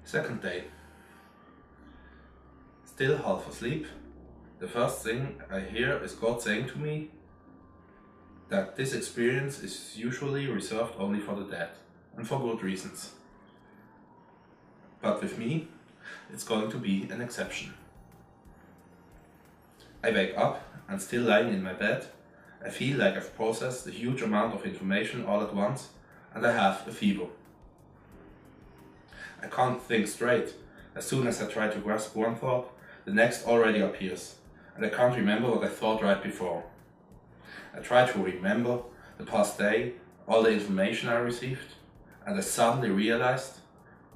Second day. Still half asleep. The first thing I hear is God saying to me that this experience is usually reserved only for the dead, and for good reasons. But with me, it's going to be an exception. I wake up and still lying in my bed, I feel like I've processed a huge amount of information all at once, and I have a fever. I can't think straight. As soon as I try to grasp one thought, the next already appears, and I can't remember what I thought right before. I try to remember the past day, all the information I received, and I suddenly realized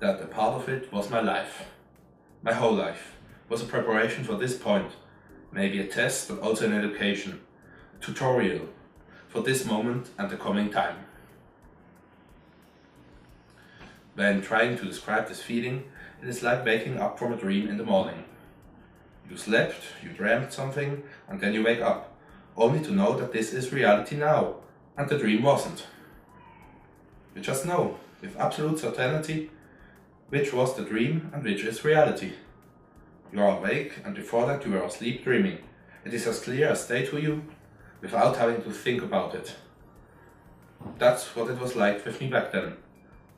that a part of it was my life. My whole life was a preparation for this point, maybe a test, but also an education, a tutorial for this moment and the coming time. When trying to describe this feeling, it is like waking up from a dream in the morning. You slept, you dreamt something, and then you wake up, only to know that this is reality now, and the dream wasn't. You just know, with absolute certainty, which was the dream and which is reality. You are awake, and before that you are asleep dreaming. It is as clear as day to you, without having to think about it. That's what it was like with me back then.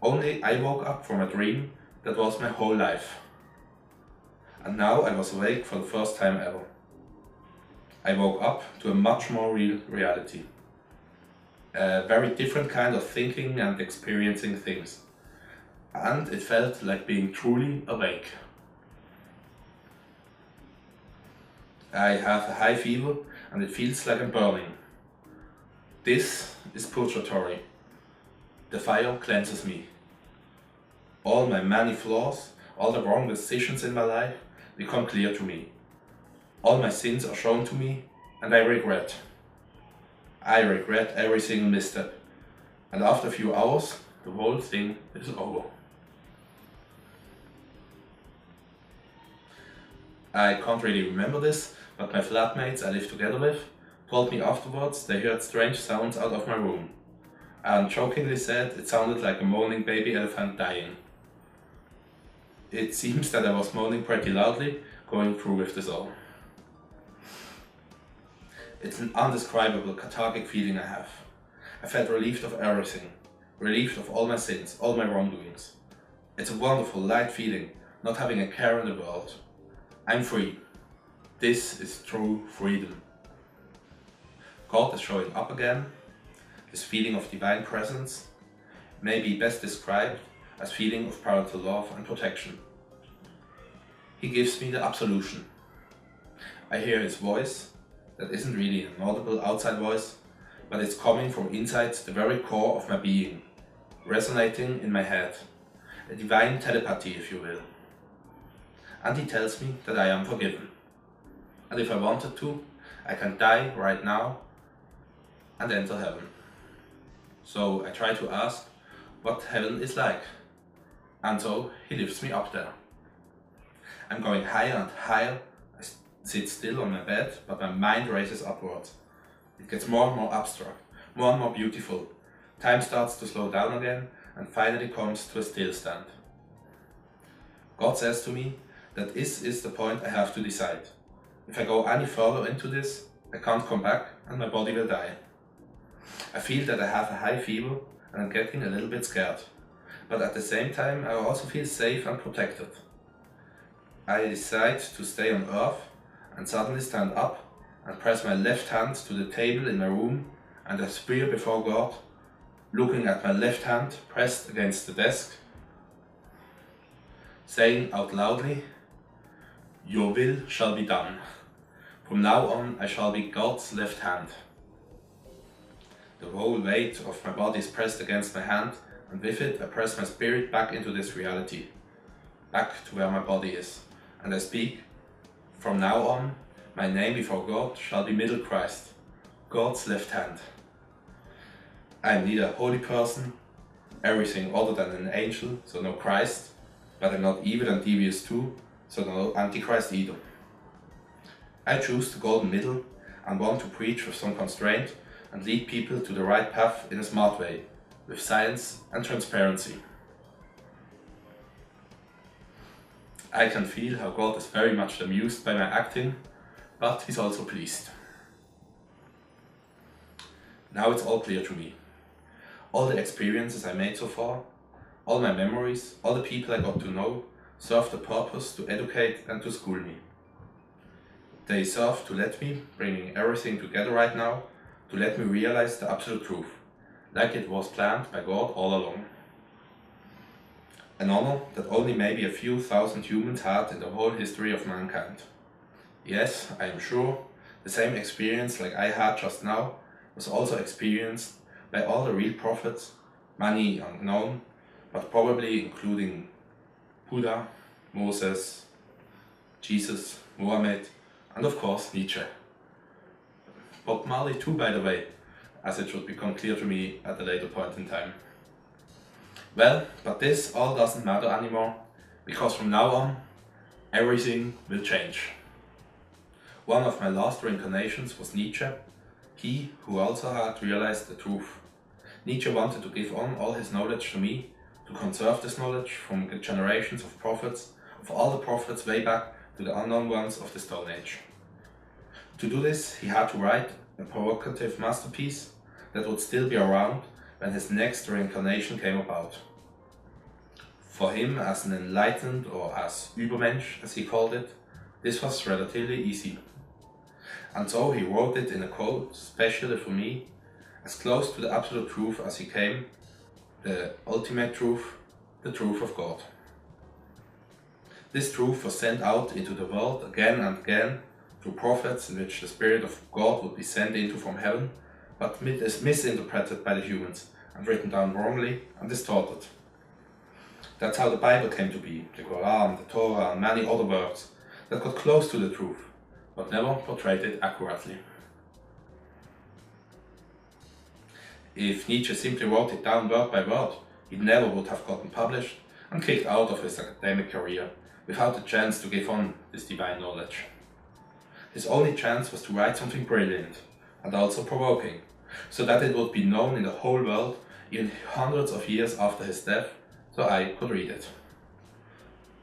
Only I woke up from a dream that was my whole life. And now I was awake for the first time ever. I woke up to a much more real reality. A very different kind of thinking and experiencing things. And it felt like being truly awake. I have a high fever and it feels like I'm burning. This is purgatory. The fire cleanses me. All my many flaws, all the wrong decisions in my life become clear to me. All my sins are shown to me and I regret. I regret every single misstep. And after a few hours, the whole thing is over. I can't really remember this, but my flatmates I lived together with told me afterwards they heard strange sounds out of my room, and jokingly said it sounded like a moaning baby elephant dying. It seems that I was moaning pretty loudly, going through with this all. It's an undescribable cathartic feeling I have. I felt relieved of everything, relieved of all my sins, all my wrongdoings. It's a wonderful, light feeling, not having a care in the world. I'm free. This is true freedom. God is showing up again. This feeling of divine presence may be best described as feeling of parental love and protection. He gives me the absolution. I hear his voice, that isn't really an audible outside voice, but it's coming from inside the very core of my being, resonating in my head, a divine telepathy if you will. And he tells me that I am forgiven. And if I wanted to, I can die right now and enter heaven. So I try to ask what heaven is like. And so he lifts me up there. I'm going higher and higher. I sit still on my bed, but my mind races upwards. It gets more and more abstract, more and more beautiful. Time starts to slow down again and finally comes to a still stand. God says to me that this is the point I have to decide. If I go any further into this, I can't come back and my body will die. I feel that I have a high fever and I'm getting a little bit scared. But at the same time I also feel safe and protected. I decide to stay on earth and suddenly stand up and press my left hand to the table in my room and I swear before God, looking at my left hand pressed against the desk, saying out loudly, "Your will shall be done. From now on I shall be God's left hand. The whole weight of my body is pressed against my hand, and with it I press my spirit back into this reality, back to where my body is, and I speak, from now on, my name before God shall be Middle Christ, God's left hand. I am neither a holy person, everything other than an angel, so no Christ, but I'm not evil and devious too, so no Antichrist either. I choose the golden middle and want to preach with some constraint and lead people to the right path in a smart way, with science and transparency. I can feel how God is very much amused by my acting, but he's also pleased. Now it's all clear to me. All the experiences I made so far, all my memories, all the people I got to know, serve the purpose to educate and to school me. They serve to let me, bringing everything together right now, to let me realize the absolute truth, like it was planned by God all along. An honor that only maybe a few thousand humans had in the whole history of mankind. Yes, I am sure, the same experience like I had just now was also experienced by all the real prophets, many unknown, but probably including Buddha, Moses, Jesus, Muhammad, and of course Nietzsche. Bob Marley too, by the way, as it should become clear to me at a later point in time. Well, but this all doesn't matter anymore, because from now on, everything will change. One of my last reincarnations was Nietzsche, he who also had realized the truth. Nietzsche wanted to give on all his knowledge to me, to conserve this knowledge from the generations of prophets, of all the prophets way back to the unknown ones of the Stone Age. To do this, he had to write a provocative masterpiece that would still be around when his next reincarnation came about. For him, as an enlightened, or as Übermensch as he called it, this was relatively easy. And so he wrote it in a code, specially for me, as close to the absolute truth as he came, the ultimate truth, the truth of God. This truth was sent out into the world again and again through prophets in which the Spirit of God would be sent into from heaven, but is misinterpreted by the humans and written down wrongly and distorted. That's how the Bible came to be, the Quran, the Torah and many other words that got close to the truth, but never portrayed it accurately. If Nietzsche simply wrote it down word by word, he never would have gotten published and kicked out of his academic career without the chance to give on this divine knowledge. His only chance was to write something brilliant and also provoking, so that it would be known in the whole world even hundreds of years after his death, so I could read it.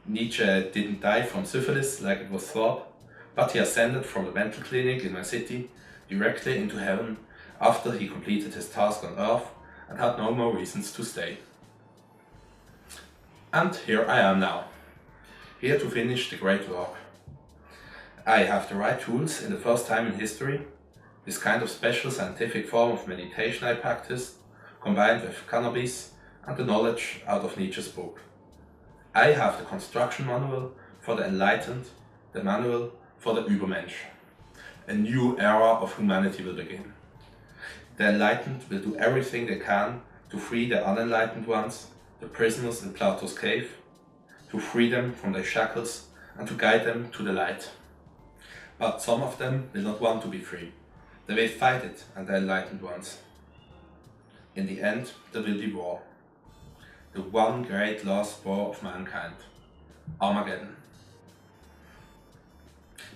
Nietzsche didn't die from syphilis like it was thought, but he ascended from the mental clinic in my city directly into heaven after he completed his task on earth and had no more reasons to stay. And here I am now, here to finish the great work. I have the right tools in the first time in history, this kind of special scientific form of meditation I practiced, combined with cannabis and the knowledge out of Nietzsche's book. I have the construction manual for the enlightened, the manual for the Übermensch. A new era of humanity will begin. The enlightened will do everything they can to free the unenlightened ones, the prisoners in Plato's cave, to free them from their shackles and to guide them to the light. But some of them will not want to be free. They will fight it, and the enlightened ones. In the end, there will be war. The one great last war of mankind. Armageddon.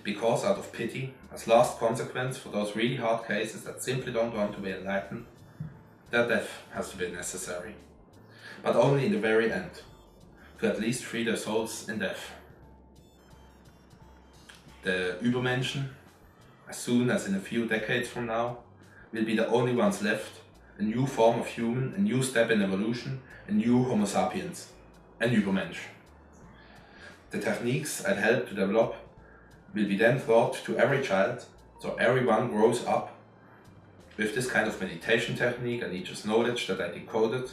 Because out of pity, as last consequence for those really hard cases that simply don't want to be enlightened, their death has to be necessary. But only in the very end, to at least free their souls in death. The Übermenschen, as soon as in a few decades from now, will be the only ones left, a new form of human, a new step in evolution, a new Homo sapiens, an Übermensch. The techniques I'd helped to develop will be then taught to every child, so everyone grows up with this kind of meditation technique and Nietzsche's knowledge that I decoded,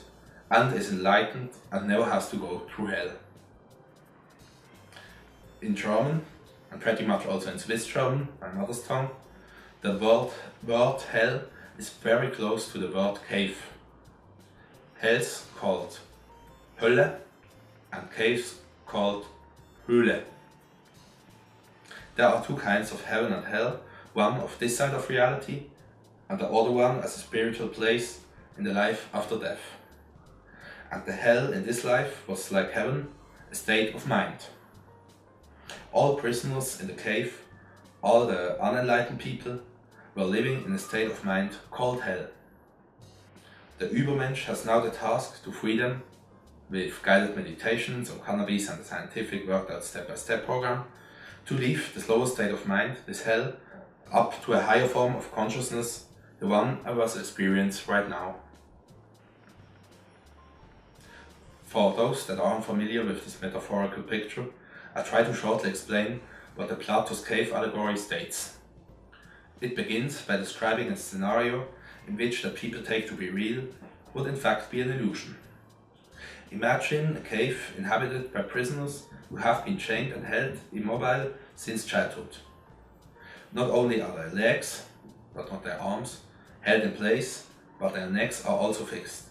and is enlightened and never has to go through hell. In German, and pretty much also in Swiss German, my mother's tongue, the word hell is very close to the word cave. Hells called Hölle and caves called Höhle. There are two kinds of heaven and hell, one of this side of reality and the other one as a spiritual place in the life after death. And the hell in this life was like heaven, a state of mind. All prisoners in the cave, all the unenlightened people, were living in a state of mind called hell. The Übermensch has now the task to free them, with guided meditations on cannabis and a scientific worked out step-by-step program, to leave the slower state of mind, this hell, up to a higher form of consciousness, the one I was experiencing right now. For those that are unfamiliar with this metaphorical picture, I try to shortly explain what the Plato's cave allegory states. It begins by describing a scenario in which that people take to be real would in fact be an illusion. Imagine a cave inhabited by prisoners who have been chained and held immobile since childhood. Not only are their legs, but not their arms, held in place, but their necks are also fixed,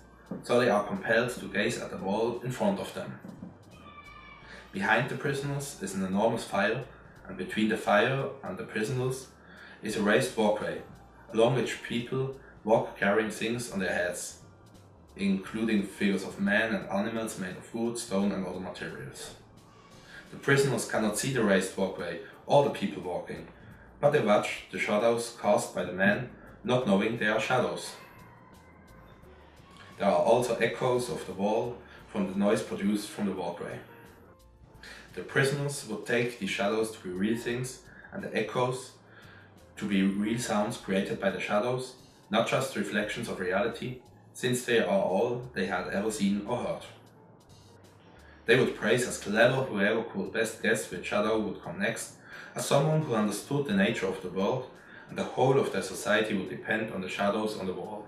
so they are compelled to gaze at the wall in front of them. Behind the prisoners is an enormous fire, and between the fire and the prisoners is a raised walkway, along which people walk carrying things on their heads, including figures of men and animals made of wood, stone and other materials. The prisoners cannot see the raised walkway or the people walking, but they watch the shadows cast by the men, not knowing they are shadows. There are also echoes of the wall from the noise produced from the walkway. The prisoners would take these shadows to be real things and the echoes to be real sounds created by the shadows, not just reflections of reality, since they are all they had ever seen or heard. They would praise as clever whoever could best guess which shadow would come next, as someone who understood the nature of the world, and the whole of their society would depend on the shadows on the wall.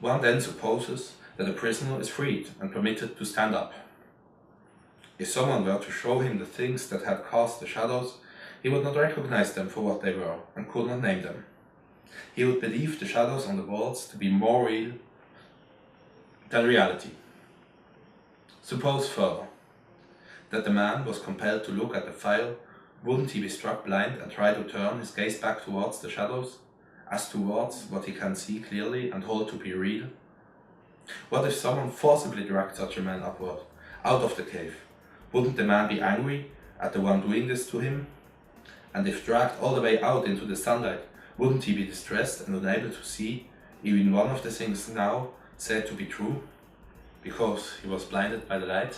One then supposes that a prisoner is freed and permitted to stand up. If someone were to show him the things that had cast the shadows, he would not recognize them for what they were and could not name them. He would believe the shadows on the walls to be more real than reality. Suppose further that the man was compelled to look at the fire, wouldn't he be struck blind and try to turn his gaze back towards the shadows, as towards what he can see clearly and hold to be real? What if someone forcibly dragged such a man upward, out of the cave? Wouldn't the man be angry at the one doing this to him? And if dragged all the way out into the sunlight, wouldn't he be distressed and unable to see even one of the things now said to be true, because he was blinded by the light?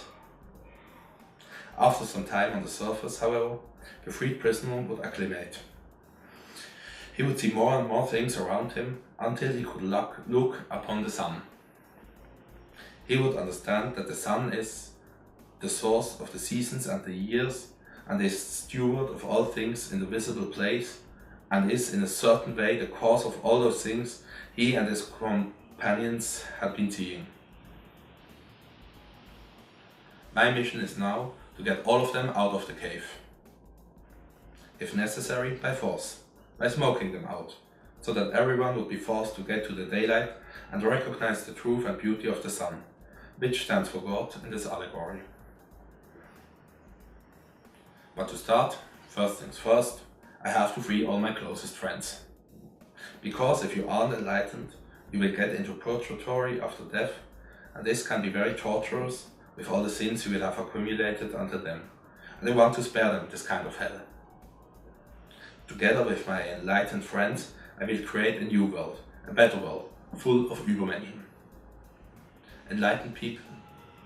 After some time on the surface, however, the freed prisoner would acclimate. He would see more and more things around him until he could look upon the sun. He would understand that the sun is the source of the seasons and the years, and is steward of all things in the visible place, and is in a certain way the cause of all those things he and his companions had been seeing. My mission is now to get all of them out of the cave. If necessary, by force, by smoking them out, so that everyone would be forced to get to the daylight and recognize the truth and beauty of the sun, which stands for God in this allegory. But to start, first things first, I have to free all my closest friends. Because if you aren't enlightened, you will get into purgatory after death, and this can be very torturous with all the sins you will have accumulated until then, and I want to spare them this kind of hell. Together with my enlightened friends, I will create a new world, a better world, full of Übermenschen. Enlightened people,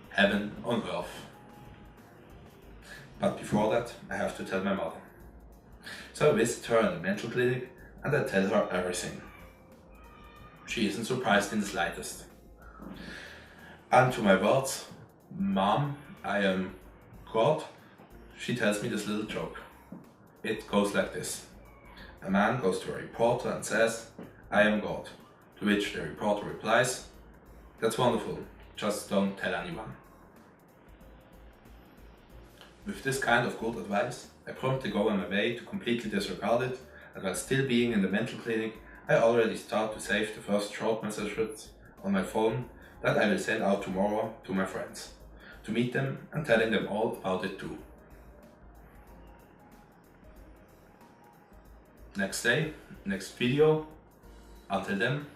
heaven on earth. But before that, I have to tell my mother. So I visit her in the mental clinic and I tell her everything. She isn't surprised in the slightest. And to my words, "Mom, I am God," she tells me this little joke. It goes like this. A man goes to a reporter and says, "I am God," to which the reporter replies, "That's wonderful, just don't tell anyone." With this kind of good advice, I promptly go on my way to completely disregard it and while still being in the mental clinic, I already start to save the first short messages on my phone that I will send out tomorrow to my friends, to meet them and telling them all about it too. Next day, next video. Until then,